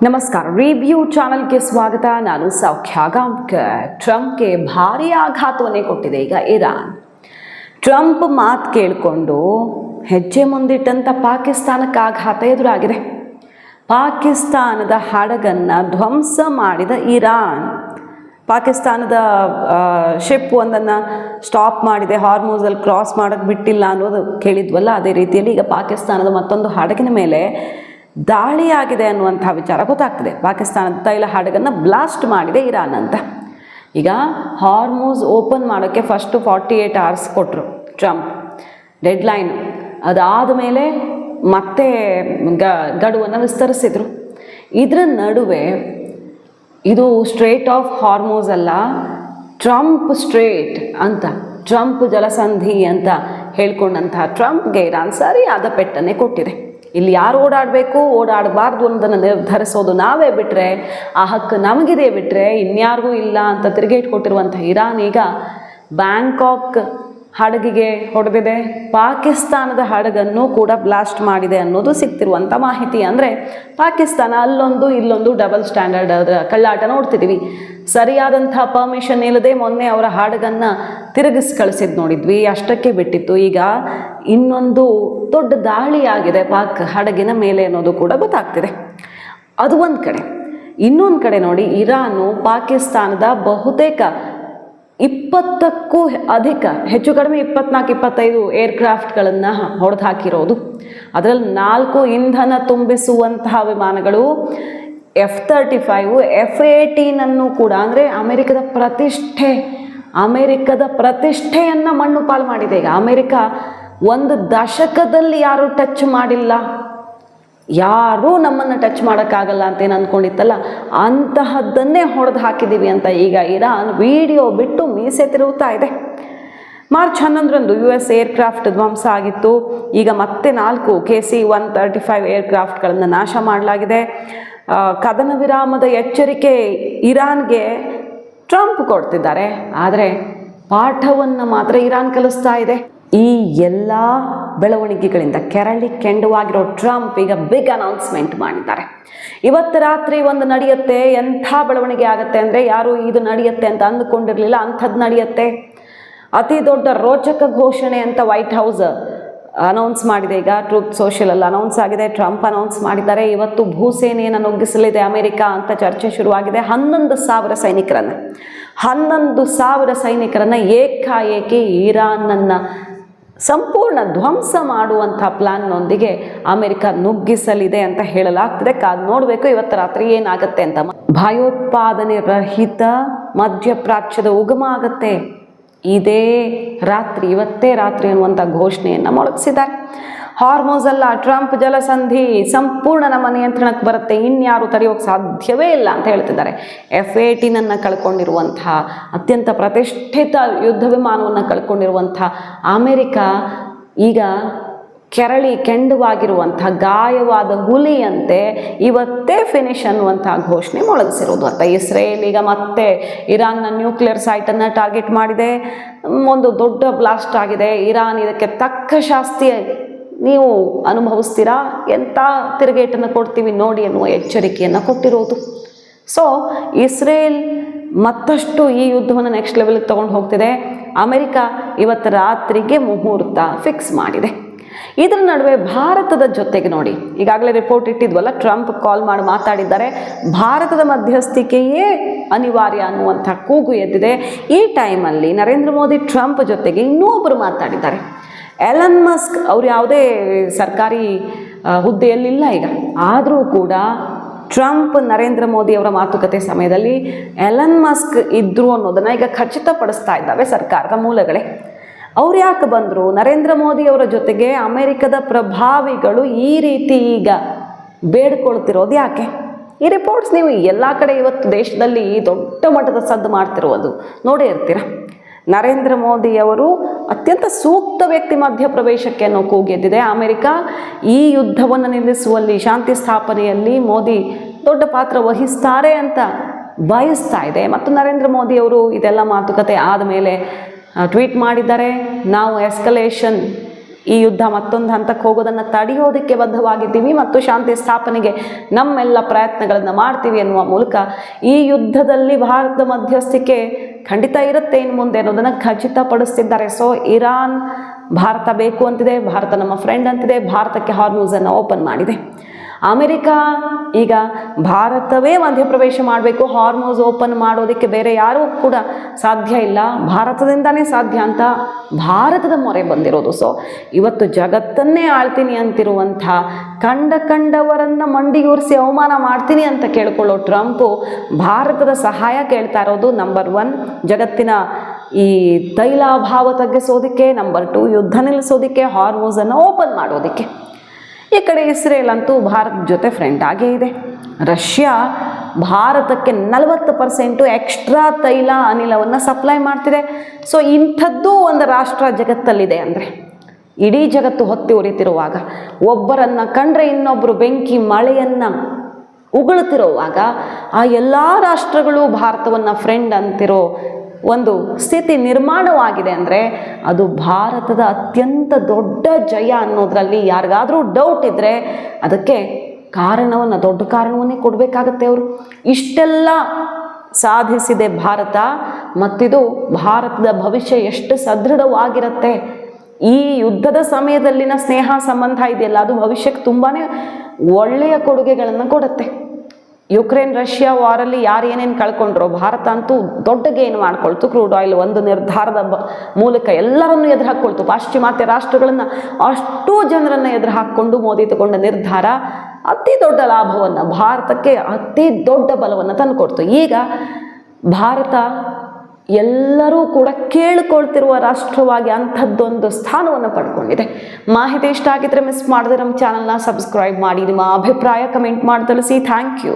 नमस्कार review channel ಗೆ ಸ್ವಾಗತ. ನಾನು ಸೌಖ್ಯ ಗಾಂವ್ಕರ್. ಟ್ರಂಪ್ಗೆ ಭಾರಿ ಆಘಾತವನ್ನೇ ಕೊಟ್ಟಿದೆ ಈಗ ಇರಾನ್. ಟ್ರಂಪ್ ಮಾತು ಕೇಳಿಕೊಂಡು ಹೆಜ್ಜೆ ಮುಂದಿಟ್ಟಂತ ಪಾಕಿಸ್ತಾನಕ್ಕೆ ಆಘಾತ ಎದುರಾಗಿದೆ. ಪಾಕಿಸ್ತಾನದ ಹಡಗನ್ನು ಧ್ವಂಸ ಮಾಡಿದ ಇರಾನ್ ಪಾಕಿಸ್ತಾನದ ಶಿಪ್ ಒಂದನ್ನು ಸ್ಟಾಪ್ ಮಾಡಿದೆ, ಹಾರ್ಮೂಸಲ್ಲಿ ಕ್ರಾಸ್ ಮಾಡೋಕ್ಕೆ ಬಿಟ್ಟಿಲ್ಲ ಅನ್ನೋದು ಕೇಳಿದ್ವಲ್ಲ. ಅದೇ ರೀತಿಯಲ್ಲಿ ಈಗ ಪಾಕಿಸ್ತಾನದ ಮತ್ತೊಂದು ಹಡಗಿನ ಮೇಲೆ ದಾಳಿಯಾಗಿದೆ ಅನ್ನುವಂಥ ವಿಚಾರ ಗೊತ್ತಾಗ್ತದೆ. ಪಾಕಿಸ್ತಾನದ ತೈಲ ಹಡಗನ್ನು ಬ್ಲಾಸ್ಟ್ ಮಾಡಿದೆ ಇರಾನ್ ಅಂತ. ಈಗ ಹಾರ್ಮೂಸ್ ಓಪನ್ ಮಾಡೋಕ್ಕೆ ಫಸ್ಟು 48 hours ಕೊಟ್ಟರು ಟ್ರಂಪ್ ಡೆಡ್ಲೈನು. ಅದಾದ ಮೇಲೆ ಮತ್ತೆ ಗಡುವನ್ನು ವಿಸ್ತರಿಸಿದರು. ಇದರ ನಡುವೆ ಇದು ಸ್ಟ್ರೇಟ್ ಆಫ್ ಹಾರ್ಮೂಸ್ ಅಲ್ಲ, ಟ್ರಂಪ್ ಸ್ಟ್ರೇಟ್ ಅಂತ, ಟ್ರಂಪ್ ಜಲಸಂಧಿ ಅಂತ ಹೇಳ್ಕೊಂಡಂಥ ಟ್ರಂಪ್ಗೆ ಇರಾನ್ ಸರಿಯಾದ ಪೆಟ್ಟನ್ನೇ ಕೊಟ್ಟಿದೆ. ಇಲ್ಲಿ ಯಾರು ಓಡಾಡಬೇಕು ಓಡಾಡಬಾರ್ದು ಅನ್ನೋದನ್ನು ನಿರ್ಧರಿಸೋದು ನಾವೇ ಬಿಟ್ಟರೆ, ಆ ಹಕ್ಕು ನಮಗಿದೆ ಬಿಟ್ಟರೆ ಇನ್ಯಾರಿಗೂ ಇಲ್ಲ ಅಂತ ತಿರುಗೇಟ್ ಕೊಟ್ಟಿರುವಂಥ ಇರಾನ್ ಈಗ ಬ್ಯಾಂಕಾಕ್ ಹಡಗಿಗೆ ಹೊಡೆದಿದೆ, ಪಾಕಿಸ್ತಾನದ ಹಡಗನ್ನು ಕೂಡ ಬ್ಲಾಸ್ಟ್ ಮಾಡಿದೆ ಅನ್ನೋದು ಸಿಗ್ತಿರುವಂಥ ಮಾಹಿತಿ. ಅಂದರೆ ಪಾಕಿಸ್ತಾನ ಅಲ್ಲೊಂದು ಇಲ್ಲೊಂದು ಡಬಲ್ ಸ್ಟ್ಯಾಂಡರ್ಡ್ ಕಳ್ಳಾಟ ನೋಡ್ತಿದ್ದೀವಿ. ಸರಿಯಾದಂಥ ಪರ್ಮಿಷನ್ ಇಲ್ಲದೆ ಮೊನ್ನೆ ಅವರ ಹಡಗನ್ನು ತಿರುಗಿಸಿ ಕಳಿಸಿದ್ದು ನೋಡಿದ್ವಿ, ಅಷ್ಟಕ್ಕೆ ಬಿಟ್ಟಿತ್ತು. ಈಗ ಇನ್ನೊಂದು ದೊಡ್ಡ ದಾಳಿಯಾಗಿದೆ ಪಾಕ್ ಹಡಗಿನ ಮೇಲೆ ಅನ್ನೋದು ಕೂಡ ಗೊತ್ತಾಗ್ತಿದೆ. ಅದು ಒಂದು ಕಡೆ. ಇನ್ನೊಂದು ಕಡೆ ನೋಡಿ, ಇರಾನು ಪಾಕಿಸ್ತಾನದ ಬಹುತೇಕ 20ಕ್ಕೂ ಅಧಿಕ, ಹೆಚ್ಚು ಕಡಿಮೆ 24-25 ಏರ್ಕ್ರಾಫ್ಟ್ಗಳನ್ನು ಹೊಡೆದು ಹಾಕಿರೋದು. ಅದರಲ್ಲಿ 4 ಇಂಧನ ತುಂಬಿಸುವಂತಹ ವಿಮಾನಗಳು, F-35, F-18 ಕೂಡ, ಅಂದರೆ ಅಮೆರಿಕದ ಪ್ರತಿಷ್ಠೆಯನ್ನು ಮಣ್ಣು ಪಾಲು ಮಾಡಿದೆ. ಈಗ ಅಮೆರಿಕ ಒಂದು ದಶಕದಲ್ಲಿ ಯಾರೂ ಟಚ್ ಮಾಡಿಲ್ಲ, ಯಾರೂ ನಮ್ಮನ್ನು ಟಚ್ ಮಾಡೋಕ್ಕಾಗಲ್ಲ ಅಂತೇನು ಅಂದ್ಕೊಂಡಿತ್ತಲ್ಲ, ಅಂತಹದ್ದನ್ನೇ ಹೊಡೆದು ಹಾಕಿದ್ದೀವಿ ಅಂತ ಈಗ ಇರಾನ್ ವಿಡಿಯೋ ಬಿಟ್ಟು ಮೀಸೆ ತಿರುಗುತ್ತಾ ಇದೆ. ಮಾರ್ಚ್ 11ರಂದು US ಏರ್ಕ್ರಾಫ್ಟ್ ಧ್ವಂಸ ಆಗಿತ್ತು. ಈಗ ಮತ್ತೆ 4 KC-135 ಏರ್ಕ್ರಾಫ್ಟ್ಗಳನ್ನು ನಾಶ ಮಾಡಲಾಗಿದೆ. ಕದನ ವಿರಾಮದ ಎಚ್ಚರಿಕೆ ಇರಾನ್ಗೆ ಟ್ರಂಪ್ ಕೊಡ್ತಿದ್ದಾರೆ, ಆದರೆ ಪಾಠವನ್ನು ಮಾತ್ರ ಇರಾನ್ ಕಲಿಸ್ತಾ ಇದೆ. ಈ ಎಲ್ಲ ಬೆಳವಣಿಗೆಗಳಿಂದ ಕೆರಳಿ ಕೆಂಡವಾಗಿರೋ ಟ್ರಂಪ್ ಈಗ ಬಿಗ್ ಅನೌನ್ಸ್ಮೆಂಟ್ ಮಾಡಿದ್ದಾರೆ. ಇವತ್ತು ರಾತ್ರಿ ಒಂದು ನಡೆಯುತ್ತೆ. ಎಂಥ ಬೆಳವಣಿಗೆ ಆಗುತ್ತೆ ಅಂದರೆ, ಯಾರು ಇದು ನಡೆಯುತ್ತೆ ಅಂತ ಅಂದುಕೊಂಡಿರಲಿಲ್ಲ, ಅಂಥದ್ದು ನಡೆಯುತ್ತೆ. ಅತಿ ದೊಡ್ಡ ರೋಚಕ ಘೋಷಣೆ ಅಂತ ವೈಟ್ ಹೌಸ್ ಅನೌನ್ಸ್ ಮಾಡಿದೆ. ಈಗ ಟ್ರೂತ್ ಸೋಷಿಯಲಲ್ಲಿ ಅನೌನ್ಸ್ ಆಗಿದೆ, ಟ್ರಂಪ್ ಅನೌನ್ಸ್ ಮಾಡಿದ್ದಾರೆ. ಇವತ್ತು ಭೂಸೇನೆಯನ್ನು ನುಗ್ಗಿಸಲಿದೆ ಅಮೆರಿಕ ಅಂತ ಚರ್ಚೆ ಶುರುವಾಗಿದೆ. 11,000 ಸೈನಿಕರನ್ನು ಏಕಾಏಕಿ ಇರಾನನ್ನು ಸಂಪೂರ್ಣ ಧ್ವಂಸ ಮಾಡುವಂಥ ಪ್ಲಾನ್ನೊಂದಿಗೆ ಅಮೆರಿಕ ನುಗ್ಗಿಸಲಿದೆ ಅಂತ ಹೇಳಲಾಗ್ತದೆ. ಕಾದು ನೋಡಬೇಕು ಇವತ್ತು ರಾತ್ರಿ ಏನಾಗುತ್ತೆ ಅಂತ. ಭಯೋತ್ಪಾದನೆ ರಹಿತ ಮಧ್ಯಪ್ರಾಚ್ಯದ ಉಗಮ ಆಗತ್ತೆ ಇವತ್ತೇ ರಾತ್ರಿ ಅನ್ನುವಂಥ ಘೋಷಣೆಯನ್ನು ಮೊಳಗಿಸಿದ್ದಾರೆ. ಹಾರ್ಮೋಸಲ್ಲ ಟ್ರಂಪ್ ಜಲಸಂಧಿ ಸಂಪೂರ್ಣ ನಮ್ಮ ನಿಯಂತ್ರಣಕ್ಕೆ ಬರುತ್ತೆ, ಇನ್ಯಾರು ತಡೆಯೋಕ್ಕೆ ಸಾಧ್ಯವೇ ಇಲ್ಲ ಅಂತ ಹೇಳ್ತಿದ್ದಾರೆ. F-18 ಕಳ್ಕೊಂಡಿರುವಂಥ, ಅತ್ಯಂತ ಪ್ರತಿಷ್ಠಿತ ಯುದ್ಧ ವಿಮಾನವನ್ನು ಕಳ್ಕೊಂಡಿರುವಂಥ ಅಮೆರಿಕ ಈಗ ಕೆರಳಿ ಕೆಂಡವಾಗಿರುವಂಥ ಗಾಯವಾದ ಹುಲಿಯಂತೆ ಇವತ್ತೇ ಫಿನಿಶ್ ಅನ್ನುವಂಥ ಘೋಷಣೆ ಮೊಳಗಿಸಿರೋದು ಅಂತ. ಇಸ್ರೇಲ್ ಈಗ ಮತ್ತೆ ಇರಾನ್ನ ನ್ಯೂಕ್ಲಿಯರ್ ಸೈಟನ್ನು ಟಾರ್ಗೆಟ್ ಮಾಡಿದೆ. ಒಂದು ದೊಡ್ಡ ಬ್ಲಾಸ್ಟ್ ಆಗಿದೆ. ಇರಾನ್ ಇದಕ್ಕೆ ತಕ್ಕ ಶಾಸ್ತಿ ನೀವು ಅನುಭವಿಸ್ತೀರಾ, ಎಂಥ ತಿರುಗೇಟನ್ನು ಕೊಡ್ತೀವಿ ನೋಡಿ ಅನ್ನುವ ಎಚ್ಚರಿಕೆಯನ್ನು ಕೊಟ್ಟಿರೋದು. ಸೊ ಇಸ್ರೇಲ್ ಮತ್ತಷ್ಟು ಈ ಯುದ್ಧವನ್ನು ನೆಕ್ಸ್ಟ್ ಲೆವೆಲ್ಗೆ ತೊಗೊಂಡು ಹೋಗ್ತಿದೆ. ಅಮೆರಿಕ ಇವತ್ತು ರಾತ್ರಿಗೆ ಮುಹೂರ್ತ ಫಿಕ್ಸ್ ಮಾಡಿದೆ. ಇದರ ನಡುವೆ ಭಾರತದ ಜೊತೆಗೆ ನೋಡಿ, ಈಗಾಗಲೇ ರಿಪೋರ್ಟ್ ಇಟ್ಟಿದ್ವಲ್ಲ, ಟ್ರಂಪ್ ಕಾಲ್ ಮಾಡಿ ಮಾತಾಡಿದ್ದಾರೆ. ಭಾರತದ ಮಧ್ಯಸ್ಥಿಕೆಯೇ ಅನಿವಾರ್ಯ ಅನ್ನುವಂಥ ಕೂಗು ಎದ್ದಿದೆ. ಈ ಟೈಮಲ್ಲಿ ನರೇಂದ್ರ ಮೋದಿ ಟ್ರಂಪ್ ಜೊತೆಗೆ ಇನ್ನೂ ಒಬ್ಬರು ಮಾತಾಡಿದ್ದಾರೆ. ಎಲನ್ ಮಸ್ಕ್ ಅವರು ಯಾವುದೇ ಸರ್ಕಾರಿ ಹುದ್ದೆಯಲ್ಲಿಲ್ಲ ಈಗ, ಆದರೂ ಕೂಡ ಟ್ರಂಪ್ ನರೇಂದ್ರ ಮೋದಿ ಅವರ ಮಾತುಕತೆ ಸಮಯದಲ್ಲಿ ಎಲನ್ ಮಸ್ಕ್ ಇದ್ದರು ಅನ್ನೋದನ್ನು ಈಗ ಖಚಿತಪಡಿಸ್ತಾ ಇದ್ದಾವೆ ಸರ್ಕಾರದ ಮೂಲಗಳೇ. ಅವ್ರು ಯಾಕೆ ಬಂದರು? ನರೇಂದ್ರ ಮೋದಿ ಅವರ ಜೊತೆಗೆ ಅಮೆರಿಕದ ಪ್ರಭಾವಿಗಳು ಈ ರೀತಿ ಈಗ ಬೇಡ್ಕೊಳ್ತಿರೋದು ಯಾಕೆ? ಈ ರಿಪೋರ್ಟ್ಸ್ ನೀವು ಎಲ್ಲ ಕಡೆ ಇವತ್ತು ದೇಶದಲ್ಲಿ ದೊಡ್ಡ ಮಟ್ಟದ ಸದ್ದು ಮಾಡ್ತಿರೋದು ನೋಡೇ ಇರ್ತೀರ. ನರೇಂದ್ರ ಮೋದಿಯವರು ಅತ್ಯಂತ ಸೂಕ್ತ ವ್ಯಕ್ತಿ ಮಧ್ಯಪ್ರವೇಶಕ್ಕೆ ಅನ್ನೋ ಕೂಗೆದ್ದಿದೆ. ಅಮೆರಿಕ ಈ ಯುದ್ಧವನ್ನು ನಿಲ್ಲಿಸುವಲ್ಲಿ, ಶಾಂತಿ ಸ್ಥಾಪನೆಯಲ್ಲಿ ಮೋದಿ ದೊಡ್ಡ ಪಾತ್ರ ವಹಿಸ್ತಾರೆ ಅಂತ ಬಯಸ್ತಾ ಇದೆ. ಮತ್ತು ನರೇಂದ್ರ ಮೋದಿಯವರು ಇದೆಲ್ಲ ಮಾತುಕತೆ ಆದಮೇಲೆ ಟ್ವೀಟ್ ಮಾಡಿದ್ದಾರೆ, ನಾವು ಎಸ್ಕಲೇಷನ್ ಈ ಯುದ್ಧ ಮತ್ತೊಂದು ಹಂತಕ್ಕೆ ಹೋಗೋದನ್ನು ತಡೆಯೋದಕ್ಕೆ ಬದ್ಧವಾಗಿದ್ದೀವಿ ಮತ್ತು ಶಾಂತಿ ಸ್ಥಾಪನೆಗೆ ನಮ್ಮೆಲ್ಲ ಪ್ರಯತ್ನಗಳನ್ನು ಮಾಡ್ತೀವಿ ಎನ್ನುವ ಮೂಲಕ ಈ ಯುದ್ಧದಲ್ಲಿ ಭಾರತದ ಮಧ್ಯಸ್ಥಿಕೆ ಖಂಡಿತ ಇರುತ್ತೆ ಇನ್ನು ಮುಂದೆ ಅನ್ನೋದನ್ನು ಖಚಿತಪಡಿಸ್ತಿದ್ದಾರೆ. ಸೊ ಇರಾನ್ ಭಾರತ ಬೇಕು ಅಂತಿದೆ, ಭಾರತ ನಮ್ಮ ಫ್ರೆಂಡ್ ಅಂತಿದೆ, ಭಾರತಕ್ಕೆ ಹಾರ್ಮೂಸನ್ನು ಓಪನ್ ಮಾಡಿದೆ. ಅಮೆರಿಕ ಈಗ ಭಾರತವೇ ಮಧ್ಯಪ್ರವೇಶ ಮಾಡಬೇಕು, ಹಾರ್ಮೋಸ್ ಓಪನ್ ಮಾಡೋದಕ್ಕೆ ಬೇರೆ ಯಾರೂ ಕೂಡ ಸಾಧ್ಯ ಇಲ್ಲ, ಭಾರತದಿಂದನೇ ಸಾಧ್ಯ ಅಂತ ಭಾರತದ ಮೊರೆ ಬಂದಿರೋದು. ಸೊ ಇವತ್ತು ಜಗತ್ತನ್ನೇ ಆಳ್ತೀನಿ ಅಂತಿರುವಂಥ ಕಂಡವರನ್ನು ಮಂಡಿಯೂರಿಸಿ ಅವಮಾನ ಮಾಡ್ತೀನಿ ಅಂತ ಕೇಳ್ಕೊಳ್ಳೋ ಟ್ರಂಪು ಭಾರತದ ಸಹಾಯ ಕೇಳ್ತಾ ಇರೋದು ನಂಬರ್ 1 ಜಗತ್ತಿನ ಈ ತೈಲಾಭಾವ ತಗ್ಗಿಸೋದಕ್ಕೆ, ನಂಬರ್ 2 ಯುದ್ಧ ನಿಲ್ಲಿಸೋದಕ್ಕೆ, ಹಾರ್ಮೋಸನ್ನು ಓಪನ್ ಮಾಡೋದಕ್ಕೆ. ಈ ಕಡೆ ಇಸ್ರೇಲ್ ಅಂತೂ ಭಾರತ ಜೊತೆ ಫ್ರೆಂಡ್ ಆಗೇ ಇದೆ. ರಷ್ಯಾ ಭಾರತಕ್ಕೆ 40% ಎಕ್ಸ್ಟ್ರಾ ತೈಲ ಅನಿಲವನ್ನು ಸಪ್ಲೈ ಮಾಡ್ತಿದೆ. ಸೊ ಇಂಥದ್ದು ಒಂದು ರಾಷ್ಟ್ರ ಜಗತ್ತಲ್ಲಿದೆ ಅಂದರೆ, ಇಡೀ ಜಗತ್ತು ಹೊತ್ತಿ ಉರಿತಿರುವಾಗ, ಒಬ್ಬರನ್ನು ಕಂಡ್ರೆ ಇನ್ನೊಬ್ಬರು ಬೆಂಕಿ ಮಳೆಯನ್ನು ಉಗುಳುತ್ತಿರುವಾಗ ಆ ಎಲ್ಲ ರಾಷ್ಟ್ರಗಳು ಭಾರತವನ್ನು ಫ್ರೆಂಡ್ ಅಂತಿರೋ ಒಂದು ಸ್ಥಿತಿ ನಿರ್ಮಾಣವಾಗಿದೆ ಅಂದರೆ ಅದು ಭಾರತದ ಅತ್ಯಂತ ದೊಡ್ಡ ಜಯ ಅನ್ನೋದರಲ್ಲಿ ಯಾರಿಗಾದರೂ ಡೌಟ್ ಇದ್ದರೆ ಅದಕ್ಕೆ ದೊಡ್ಡ ಕಾರಣವನ್ನೇ ಕೊಡಬೇಕಾಗತ್ತೆ. ಅವರು ಇಷ್ಟೆಲ್ಲ ಸಾಧಿಸಿದೆ ಭಾರತ, ಮತ್ತಿದು ಭಾರತದ ಭವಿಷ್ಯ ಎಷ್ಟು ಸದೃಢವಾಗಿರುತ್ತೆ. ಈ ಯುದ್ಧದ ಸಮಯದಲ್ಲಿನ ಸ್ನೇಹ ಸಂಬಂಧ ಇದೆಯಲ್ಲ, ಅದು ಭವಿಷ್ಯಕ್ಕೆ ತುಂಬಾ ಒಳ್ಳೆಯ ಕೊಡುಗೆಗಳನ್ನು ಕೊಡುತ್ತೆ. ಯುಕ್ರೇನ್ ರಷ್ಯಾ ವಾರಲ್ಲಿ ಯಾರು ಏನೇನು ಕಳ್ಕೊಂಡ್ರೋ ಭಾರತ ಅಂತೂ ದೊಡ್ಡ ಗೇನ್ ಮಾಡ್ಕೊಳ್ತು. ಕ್ರೂಡ್ ಆಯಿಲ್ ಒಂದು ನಿರ್ಧಾರದ ಮೂಲಕ ಎಲ್ಲರನ್ನು ಎದುರು ಹಾಕ್ಕೊಳ್ತು. ಪಾಶ್ಚಿಮಾತ್ಯ ರಾಷ್ಟ್ರಗಳನ್ನು ಅಷ್ಟೂ ಜನರನ್ನು ಎದುರು ಹಾಕ್ಕೊಂಡು ಮೋದಿ ತಗೊಂಡ ನಿರ್ಧಾರ ಅತಿ ದೊಡ್ಡ ಲಾಭವನ್ನು, ಭಾರತಕ್ಕೆ ಅತಿ ದೊಡ್ಡ ಬಲವನ್ನು ತಂದುಕೊಡ್ತು. ಈಗ ಭಾರತ ಎಲ್ಲರೂ ಕೂಡ ಕೇಳಿಕೊಳ್ತಿರುವ ರಾಷ್ಟ್ರವಾಗಿ ಅಂಥದ್ದೊಂದು ಸ್ಥಾನವನ್ನು ಪಡ್ಕೊಂಡಿದೆ. ಮಾಹಿತಿ ಇಷ್ಟ ಆಗಿದ್ರೆ ಮಿಸ್ ಮಾಡಿದ್ರೆ ನಮ್ಮ ಚಾನಲ್ನ ಸಬ್ಸ್ಕ್ರೈಬ್ ಮಾಡಿ, ನಿಮ್ಮ ಅಭಿಪ್ರಾಯ ಕಮೆಂಟ್ ಮಾಡಿ ತಿಳಿಸಿ. Thank you.